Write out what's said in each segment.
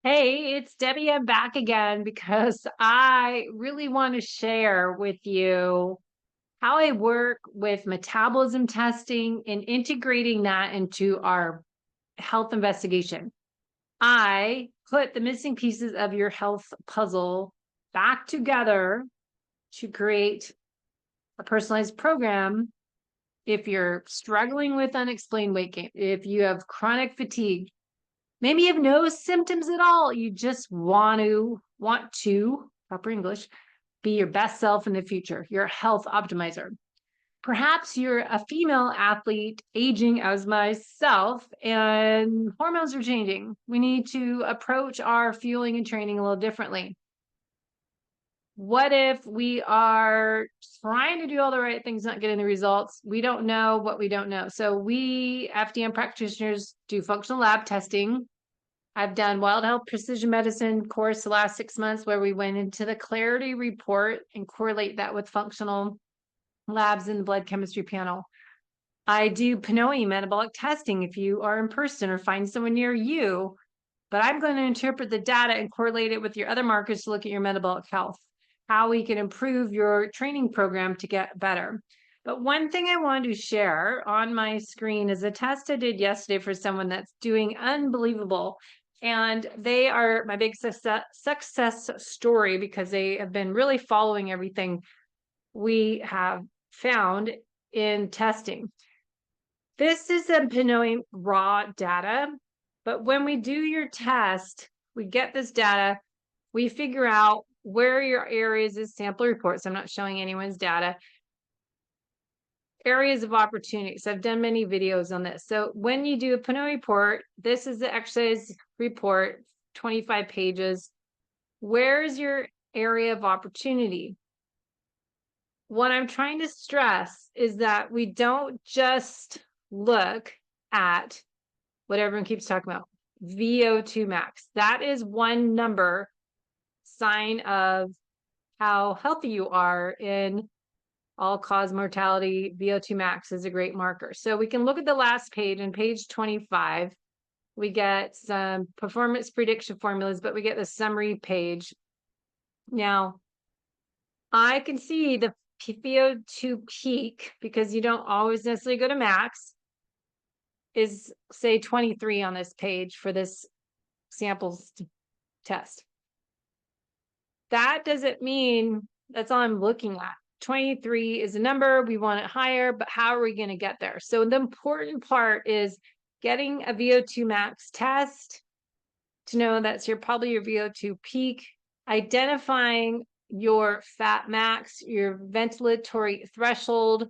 Hey, it's Debbie. I'm back again because I really want to share with you how I work with metabolism testing and integrating that into our health investigation. I put the missing pieces of your health puzzle back together to create a personalized program. If you're struggling with unexplained weight gain, if you have chronic fatigue, maybe you have no symptoms at all. You just want to, proper English, be your best self in the future, your health optimizer. Perhaps you're a female athlete aging as myself and hormones are changing. We need to approach our fueling and training a little differently. What if we are trying to do all the right things, not getting the results? We don't know what we don't know. So we FDN practitioners do functional lab testing. I've done Wild Health Precision Medicine course the last 6 months where we went into the clarity report and correlate that with functional labs in the blood chemistry panel. I do PNOE metabolic testing if you are in person or find someone near you, but I'm going to interpret the data and correlate it with your other markers to look at your metabolic health, how we can improve your training program to get better. But one thing I wanted to share on my screen is a test I did yesterday for someone that's doing unbelievable. And they are my big success story because they have been really following everything we have found in testing. This is a PNOE raw data, but when we do your test, we get this data, we figure out where your areas is sample reports. I'm not showing anyone's data. Areas of opportunities. I've done many videos on this. So when you do a PNOE report, this is the exercise report, 25 pages. Where's your area of opportunity? What I'm trying to stress is that we don't just look at what everyone keeps talking about, VO2 max. That is one number sign of how healthy you are in all-cause mortality. VO2 max is a great marker. So we can look at the last page, on page 25. We get some performance prediction formulas, but we get the summary page. Now, I can see the VO2 peak, because you don't always necessarily go to max, is say 23 on this page for this samples test. That doesn't mean that's all I'm looking at. 23 is a number, we want it higher, but how are we going to get there? So the important part is getting a VO2 max test to know that's probably your VO2 peak, identifying your fat max, your ventilatory threshold,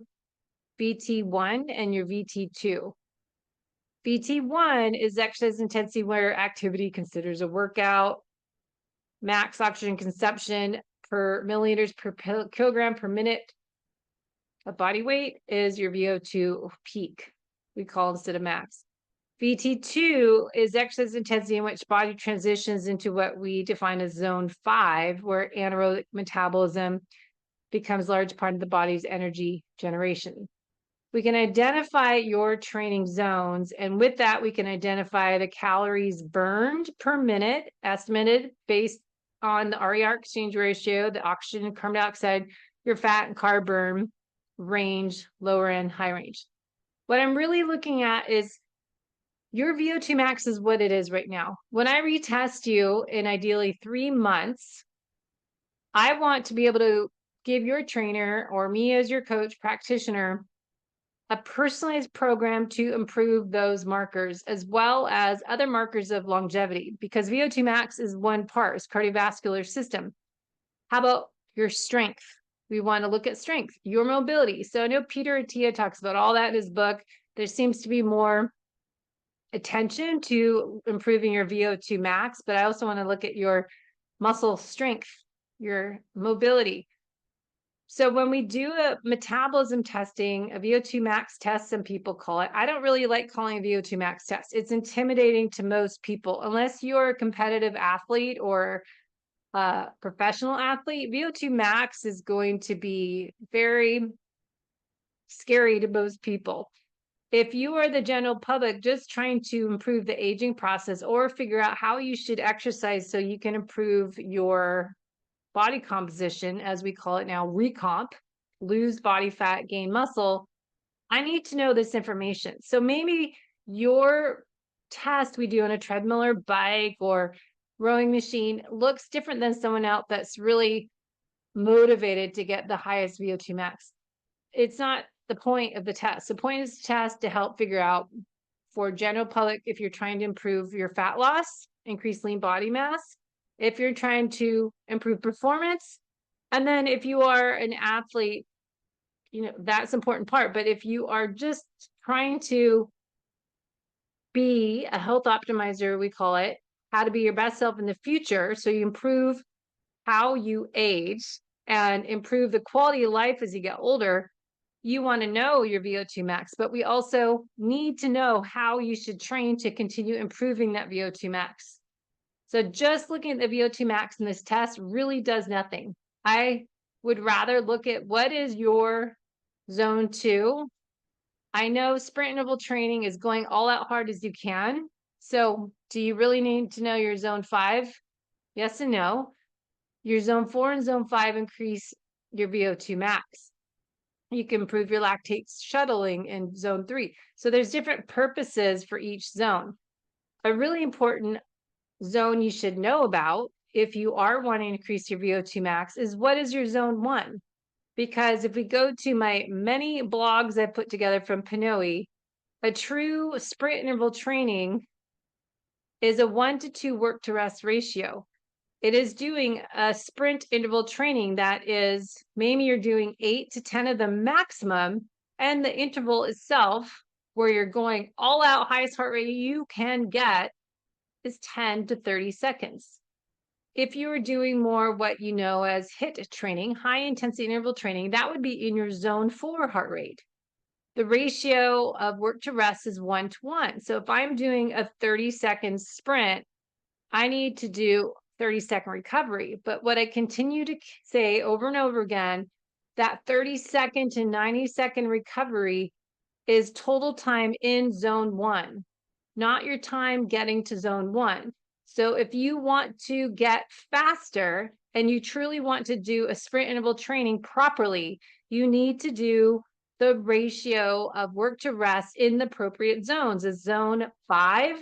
VT1 and your VT2. VT1 is exercise intensity where activity considers a workout. Max oxygen consumption per milliliters per kilogram per minute of body weight is your VO2 peak, we call instead of max. VT2 is exercise intensity in which body transitions into what we define as zone 5, where anaerobic metabolism becomes a large part of the body's energy generation. We can identify your training zones, and with that, we can identify the calories burned per minute, estimated based on the RER exchange ratio, the oxygen and carbon dioxide, your fat and carb burn range, lower and high range. What I'm really looking at is your VO2 max is what it is right now. When I retest you in ideally 3 months, I want to be able to give your trainer or me as your coach practitioner a personalized program to improve those markers as well as other markers of longevity, because VO2 max is one part, it's cardiovascular system. How about your strength? We want to look at strength, your mobility. So I know Peter Attia talks about all that in his book. There seems to be more attention to improving your VO2 max, but I also want to look at your muscle strength, your mobility. So when we do a metabolism testing, a VO2 max test, some people call it, I don't really like calling a VO2 max test. It's intimidating to most people. Unless you're a competitive athlete or a professional athlete, VO2 max is going to be very scary to most people. If you are the general public just trying to improve the aging process or figure out how you should exercise so you can improve your body composition, as we call it now, recomp, lose body fat, gain muscle, I need to know this information. So maybe your test we do on a treadmill or bike or rowing machine looks different than someone else that's really motivated to get the highest VO2 max. It's not the point of the test. The point is the test to help figure out for general public if you're trying to improve your fat loss, increase lean body mass, if you're trying to improve performance, and then if you are an athlete, that's important part. But if you are just trying to be a health optimizer, we call it, how to be your best self in the future, so you improve how you age and improve the quality of life as you get older, you want to know your VO2 max, but we also need to know how you should train to continue improving that VO2 max. So just looking at the VO2 max in this test really does nothing. I would rather look at what is your zone 2. I know sprint interval training is going all out hard as you can. So do you really need to know your zone 5? Yes and no. Your zone 4 and zone 5 increase your VO2 max. You can improve your lactate shuttling in zone 3. So there's different purposes for each zone. A really important zone you should know about if you are wanting to increase your VO2 max is what is your zone 1? Because if we go to my many blogs I put together from PNOE, a true sprint interval training is a 1 to 2 work to rest ratio. It is doing a sprint interval training that is, maybe you're doing 8 to 10 of the maximum, and the interval itself, where you're going all out, highest heart rate you can get, is 10 to 30 seconds. If you are doing more what you know as HIIT training, high intensity interval training, that would be in your zone 4 heart rate. The ratio of work to rest is 1 to 1. So if I'm doing a 30-second sprint, I need to do 30-second recovery. But what I continue to say over and over again, that 30-second to 90-second recovery is total time in zone 1, not your time getting to zone 1. So if you want to get faster and you truly want to do a sprint interval training properly, you need to do the ratio of work to rest in the appropriate zones. As zone 5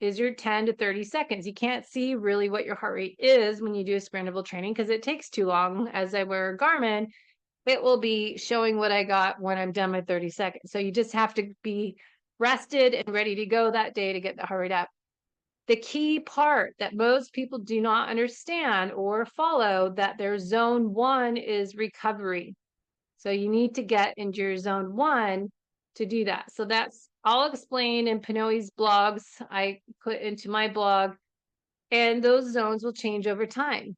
is your 10 to 30 seconds. You can't see really what your heart rate is when you do a sprint interval training because it takes too long. As I wear a Garmin, it will be showing what I got when I'm done my 30 seconds. So you just have to be rested and ready to go that day to get the heart rate up. The key part that most people do not understand or follow, that their zone 1 is recovery. So you need to get into your zone 1 to do that. So that's all explained in PNOE's blogs. I put into my blog, and those zones will change over time.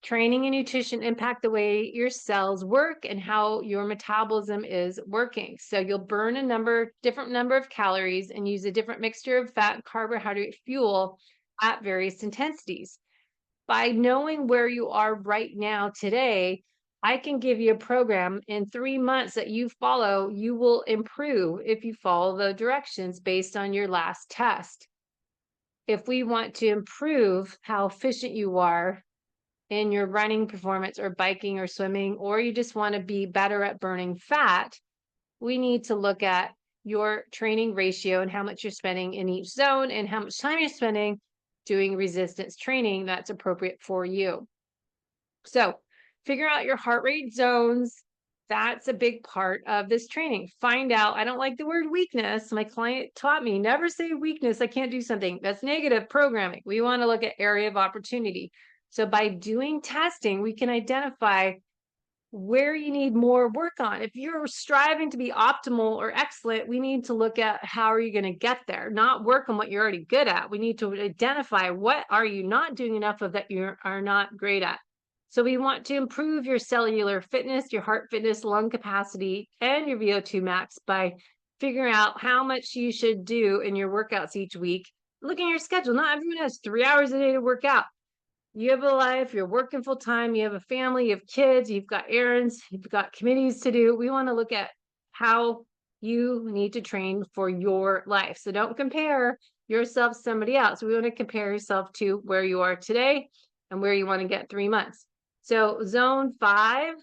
Training and nutrition impact the way your cells work and how your metabolism is working. So you'll burn a different number of calories and use a different mixture of fat and carbohydrate fuel at various intensities. By knowing where you are right now today, I can give you a program in 3 months that you follow. You will improve if you follow the directions based on your last test. If we want to improve how efficient you are in your running performance or biking or swimming, or you just want to be better at burning fat, we need to look at your training ratio and how much you're spending in each zone and how much time you're spending doing resistance training that's appropriate for you. So figure out your heart rate zones. That's a big part of this training. Find out, I don't like the word weakness. My client taught me, never say weakness, I can't do something. That's negative programming. We want to look at area of opportunity. So by doing testing, we can identify where you need more work on. If you're striving to be optimal or excellent, we need to look at how are you going to get there, not work on what you're already good at. We need to identify what are you not doing enough of that you are not great at. So we want to improve your cellular fitness, your heart fitness, lung capacity, and your VO2 max by figuring out how much you should do in your workouts each week. Look at your schedule. Not everyone has 3 hours a day to work out. You have a life, you're working full time, you have a family, you have kids, you've got errands, you've got committees to do. We want to look at how You need to train for your life. So don't compare yourself to somebody else. We want to compare yourself to where you are today and where you want to get 3 months. So zone 5,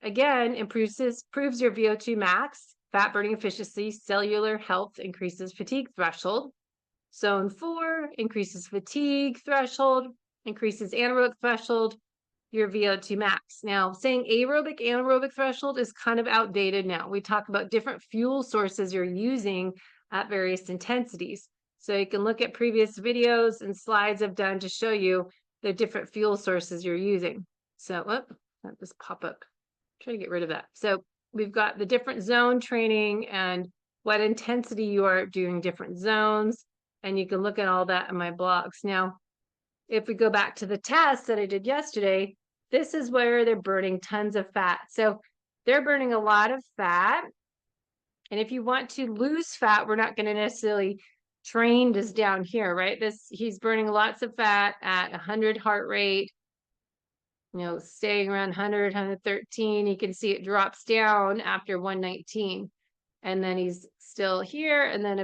again, improves your VO2 max, fat burning efficiency, cellular health, increases fatigue threshold. Zone 4 increases fatigue threshold, increases anaerobic threshold, your VO2 max. Now, saying aerobic, anaerobic threshold is kind of outdated now. We talk about different fuel sources you're using at various intensities. So you can look at previous videos and slides I've done to show you the different fuel sources you're using. So, that just pop up. Try to get rid of that. So we've got the different zone training and what intensity you are doing different zones. And you can look at all that in my blogs. Now, if we go back to the test that I did yesterday, this is where they're burning tons of fat. So they're burning a lot of fat. And if you want to lose fat, we're not going to necessarily train this down here, right? He's burning lots of fat at 100 heart rate, staying around 100, 113. You can see it drops down after 119. And then he's still here. And then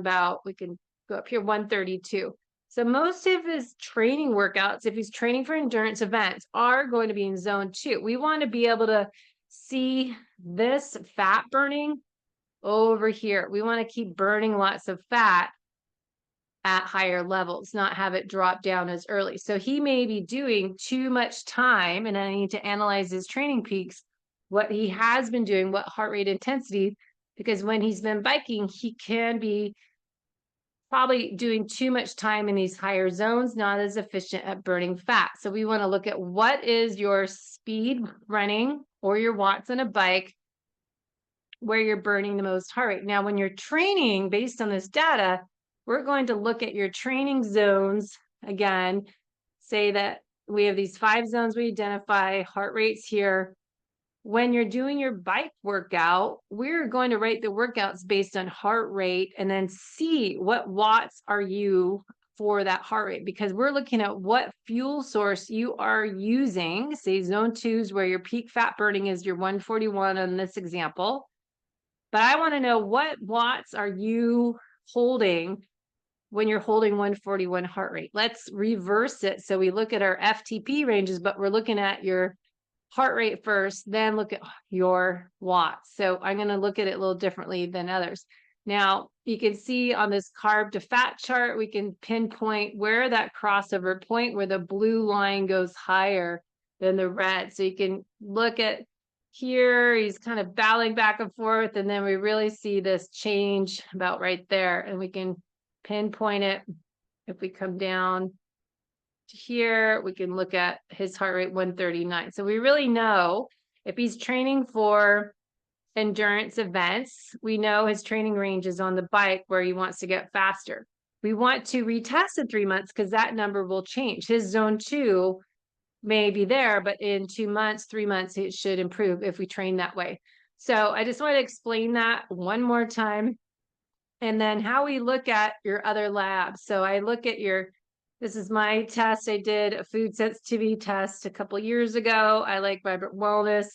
we can go up here, 132. So most of his training workouts, if he's training for endurance events, are going to be in zone 2. We want to be able to see this fat burning over here. We want to keep burning lots of fat at higher levels, not have it drop down as early. So he may be doing too much time, and I need to analyze his training peaks, what he has been doing, what heart rate intensity, because when he's been biking, he can be probably doing too much time in these higher zones, not as efficient at burning fat. So we want to look at what is your speed running or your watts on a bike where you're burning the most heart rate. Now, when you're training based on this data, we're going to look at your training zones again, say that we have these 5 zones we identify, heart rates here. When you're doing your bike workout, we're going to rate the workouts based on heart rate and then see what watts are you for that heart rate, because we're looking at what fuel source you are using. Say zone 2 is where your peak fat burning is your 141 on this example. But I want to know what watts are you holding when you're holding 141 heart rate. Let's reverse it. So we look at our FTP ranges, but we're looking at your heart rate first, then look at your watts. So I'm going to look at it a little differently than others. Now, you can see on this carb to fat chart, we can pinpoint where that crossover point, where the blue line goes higher than the red. So you can look at here, he's kind of battling back and forth, and then we really see this change about right there, and we can pinpoint it. If we come down here, we can look at his heart rate 139. So we really know if he's training for endurance events, we know his training range is on the bike where he wants to get faster. We want to retest in 3 months because that number will change. His zone 2 may be there, but in 2 months, 3 months, it should improve if we train that way. So I just want to explain that one more time. And then how we look at your other labs. So I look at this is my test. I did a food sensitivity test a couple years ago. I like Vibrant Wellness,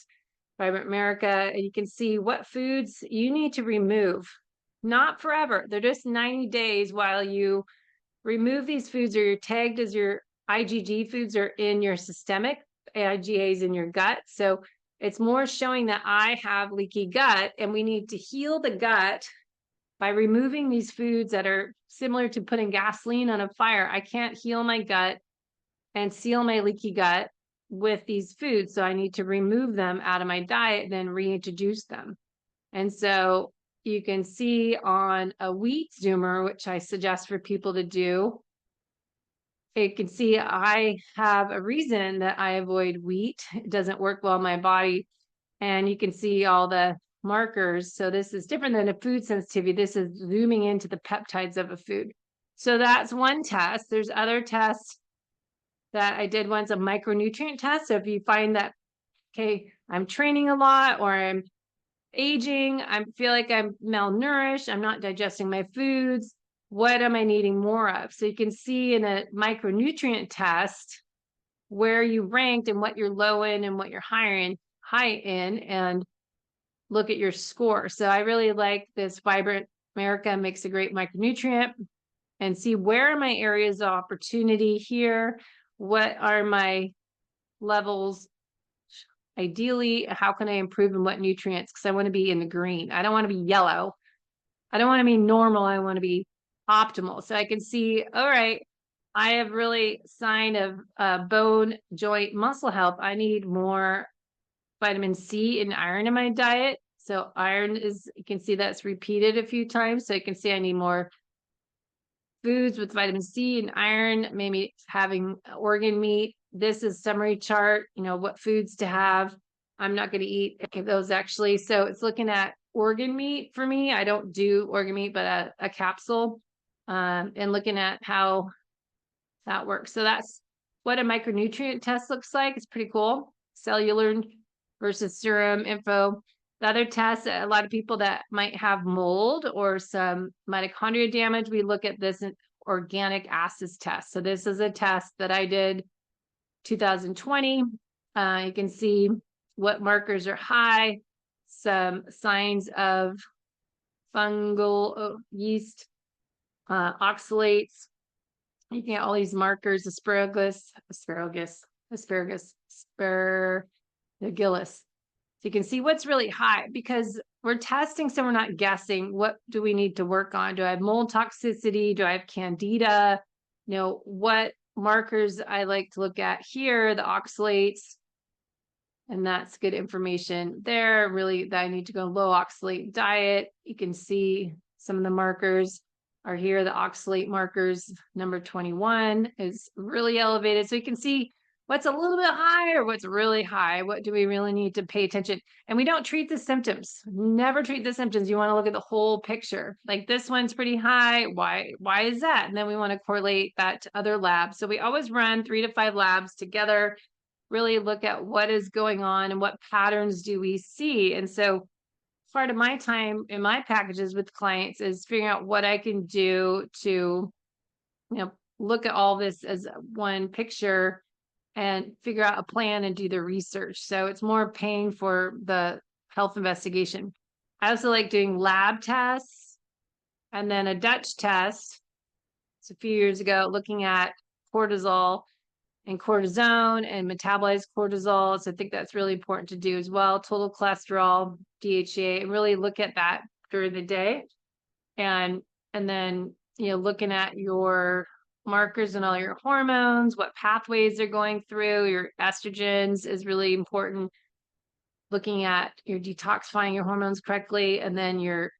Vibrant America, and you can see what foods you need to remove. Not forever. They're just 90 days while you remove these foods, or you're tagged as your IgG foods are in your systemic, IgAs in your gut. So it's more showing that I have leaky gut, and we need to heal the gut by removing these foods that are similar to putting gasoline on a fire. I can't heal my gut and seal my leaky gut with these foods. So I need to remove them out of my diet, then reintroduce them. And so you can see on a wheat zoomer, which I suggest for people to do, you can see I have a reason that I avoid wheat. It doesn't work well in my body. And you can see all the markers. So this is different than a food sensitivity. This is zooming into the peptides of a food. So that's one test. There's other tests that I did once, a micronutrient test. So if you find that, okay, I'm training a lot, or I'm aging, I feel like I'm malnourished, I'm not digesting my foods, what am I needing more of? So you can see in a micronutrient test where you ranked and what you're low in and what you're high in. And look at your score. So I really like this Vibrant America makes a great micronutrient, and see where are my areas of opportunity here. What are my levels? Ideally, how can I improve in what nutrients? Because I want to be in the green. I don't want to be yellow. I don't want to be normal. I want to be optimal. So I can see, all right, I have really sign of bone, joint, muscle health. I need more vitamin C and iron in my diet. So iron is, you can see that's repeated a few times. So you can see I need more foods with vitamin C and iron, maybe having organ meat. This is summary chart, what foods to have. I'm not going to eat those actually. So it's looking at organ meat for me. I don't do organ meat, but a capsule, and looking at how that works. So that's what a micronutrient test looks like. It's pretty cool. Cellular versus serum info. The other tests, a lot of people that might have mold or some mitochondria damage, we look at this organic acids test. So this is a test that I did 2020. You can see what markers are high, some signs of fungal yeast, oxalates. You can get all these markers, asparagus. So you can see what's really high, because we're testing, so we're not guessing. What do we need to work on? Do I have mold toxicity? Do I have candida? What markers I like to look at here, the oxalates, and that's good information there. Really, that I need to go low oxalate diet. You can see some of the markers are here. The oxalate markers, number 21 is really elevated. So you can see what's a little bit high or what's really high. What do we really need to pay attention? And we don't treat the symptoms. Never treat the symptoms. You want to look at the whole picture. Like this one's pretty high. Why is that? And then we want to correlate that to other labs. So we always run 3 to 5 labs together, really look at what is going on and what patterns do we see. And so part of my time in my packages with clients is figuring out what I can do to, look at all this as one picture and figure out a plan and do the research. So it's more paying for the health investigation. I also like doing lab tests, and then a Dutch test. It's a few years ago, looking at cortisol and cortisone and metabolized cortisol. So I think that's really important to do as well. Total cholesterol, DHEA, and really look at that during the day. And then, looking at your markers and all your hormones, what pathways they're going through, your estrogens is really important. Looking at your detoxifying your hormones correctly, and then your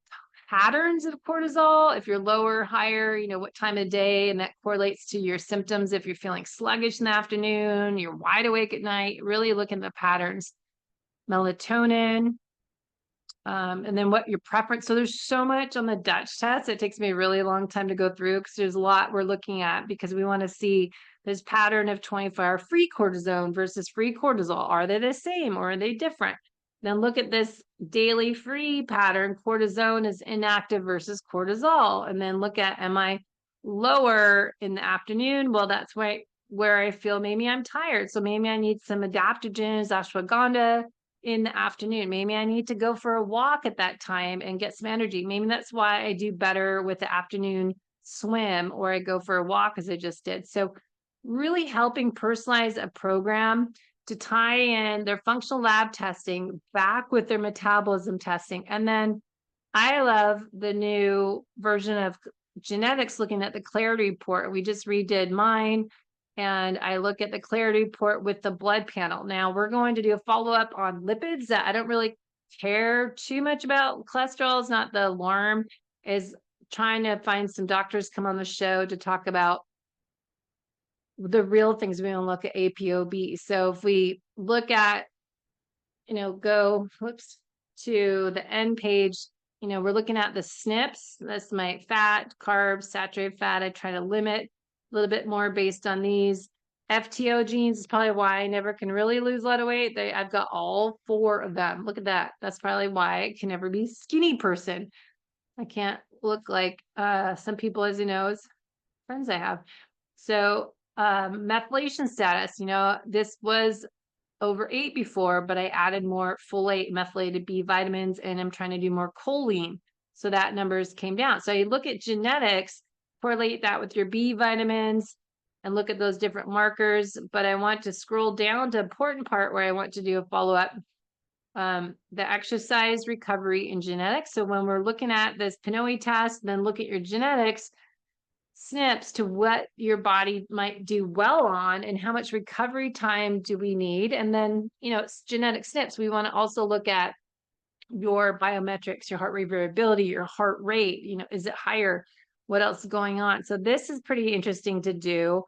patterns of cortisol, if you're lower, higher, what time of day, and that correlates to your symptoms. If you're feeling sluggish in the afternoon, you're wide awake at night, really look at the patterns. Melatonin, and then what your preference. So there's so much on the Dutch test. It takes me a really long time to go through because there's a lot we're looking at, because we want to see this pattern of 24-hour free cortisone versus free cortisol. Are they the same or are they different? Then look at this daily free pattern. Cortisone is inactive versus cortisol. And then look at, am I lower in the afternoon? Well, that's where I feel maybe I'm tired. So maybe I need some adaptogens, ashwagandha in the afternoon. Maybe I need to go for a walk at that time and get some energy. Maybe that's why I do better with the afternoon swim, or I go for a walk as I just did. So really helping personalize a program to tie in their functional lab testing back with their metabolism testing. And then I love the new version of genetics, looking at the clarity report. We just redid mine, and I look at the clarity report with the blood panel. Now we're going to do a follow-up on lipids that I don't really care too much about. Cholesterol is not the alarm, is trying to find some doctors come on the show to talk about the real things. We want to look at APOB. So if we look at, go to the end page, we're looking at the SNPs. That's my fat, carbs, saturated fat. I try to limit a little bit more based on these. FTO genes is probably why I never can really lose a lot of weight. I've got all 4 of them. Look at that. That's probably why I can never be a skinny person. I can't look like some people, as as friends I have. So methylation status, this was overate before, but I added more folate, methylated B vitamins, and I'm trying to do more choline. So that numbers came down. So you look at genetics, correlate that with your B vitamins, and look at those different markers. But I want to scroll down to important part where I want to do a follow-up. The exercise, recovery, and genetics. So when we're looking at this PNOE test, then look at your genetics, SNPs to what your body might do well on and how much recovery time do we need. And then, it's genetic SNPs. We want to also look at your biometrics, your heart rate variability, your heart rate, is it higher? What else is going on? So this is pretty interesting to do.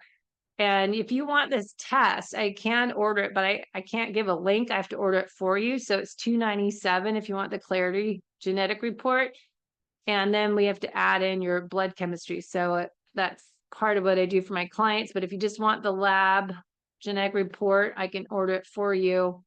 And if you want this test, I can order it, but I can't give a link. I have to order it for you. So it's $297 if you want the Clarity genetic report. And then we have to add in your blood chemistry. So that's part of what I do for my clients. But if you just want the lab genetic report, I can order it for you.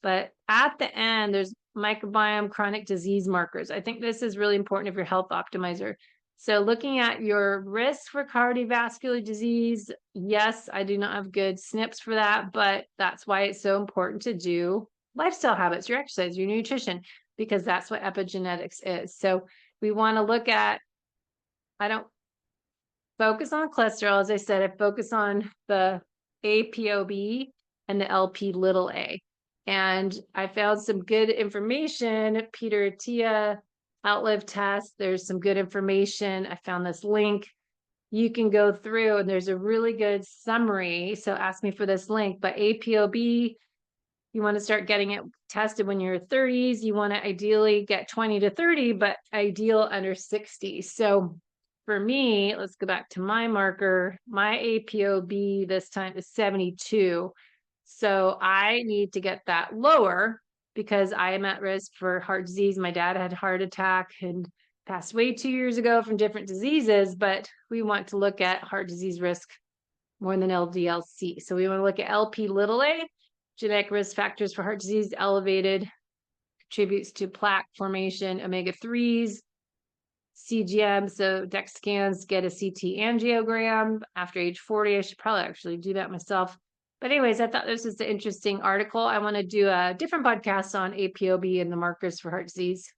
But at the end, there's microbiome chronic disease markers. I think this is really important if you're a health optimizer. So looking at your risk for cardiovascular disease, yes, I do not have good SNPs for that, but that's why it's so important to do lifestyle habits, your exercise, your nutrition, because that's what epigenetics is. So we want to look at, I don't focus on cholesterol. As I said, I focus on the ApoB and the Lp(a). And I found some good information, Peter Attia Outlive test. There's some good information. I found this link. You can go through and there's a really good summary. So ask me for this link, but ApoB, you want to start getting it tested when you're 30s. You want to ideally get 20 to 30, but ideal under 60. So for me, let's go back to my marker. My ApoB this time is 72. So I need to get that lower because I am at risk for heart disease. My dad had a heart attack and passed away 2 years ago from different diseases, but we want to look at heart disease risk more than LDL-C. So we want to look at Lp(a), genetic risk factors for heart disease, elevated, contributes to plaque formation, omega-3s, CGM, so DEX scans, get a CT angiogram after age 40. I should probably actually do that myself. But anyways, I thought this was an interesting article. I want to do a different podcast on ApoB and the markers for heart disease.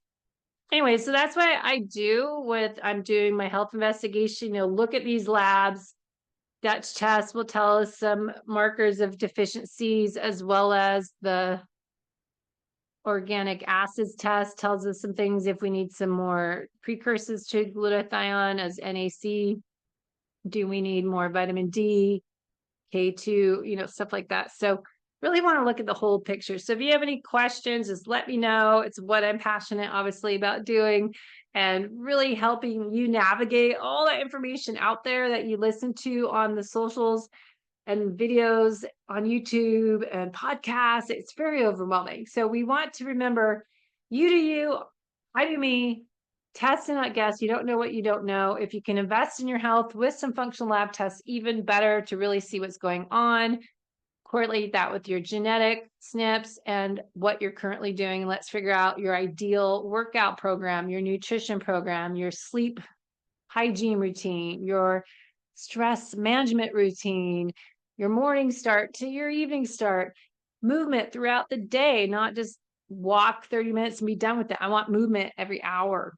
Anyway, so that's what I do I'm doing my health investigation. Look at these labs. Dutch test will tell us some markers of deficiencies, as well as the organic acids test tells us some things if we need some more precursors to glutathione as NAC. Do we need more vitamin D, K2, stuff like that. So really want to look at the whole picture. So if you have any questions, just let me know. It's what I'm passionate, obviously, about doing and really helping you navigate all that information out there that you listen to on the socials and videos on YouTube and podcasts. It's very overwhelming. So we want to remember, you do you, I do me, test and not guess. You don't know what you don't know. If you can invest in your health with some functional lab tests, even better to really see what's going on. Correlate that with your genetic SNPs and what you're currently doing. And let's figure out your ideal workout program, your nutrition program, your sleep hygiene routine, your stress management routine, your morning start to your evening start, movement throughout the day, not just walk 30 minutes and be done with it. I want movement every hour.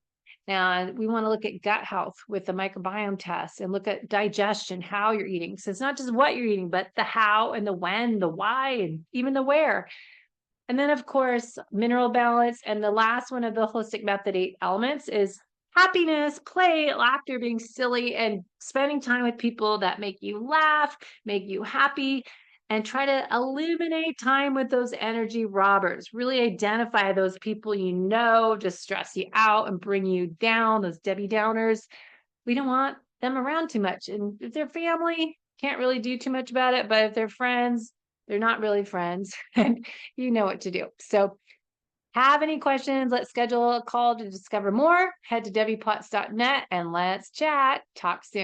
And we want to look at gut health with the microbiome test and look at digestion, how you're eating. So it's not just what you're eating, but the how and the when, the why, and even the where. And then, of course, mineral balance. And the last one of the holistic method 8 elements is happiness, play, laughter, being silly, and spending time with people that make you laugh, make you happy, and try to eliminate time with those energy robbers. Really identify those people just stress you out and bring you down, those Debbie Downers. We don't want them around too much. And if they're family, can't really do too much about it. But if they're friends, they're not really friends, and you know what to do. So have any questions? Let's schedule a call to discover more. Head to debbiepotts.net and let's chat. Talk soon.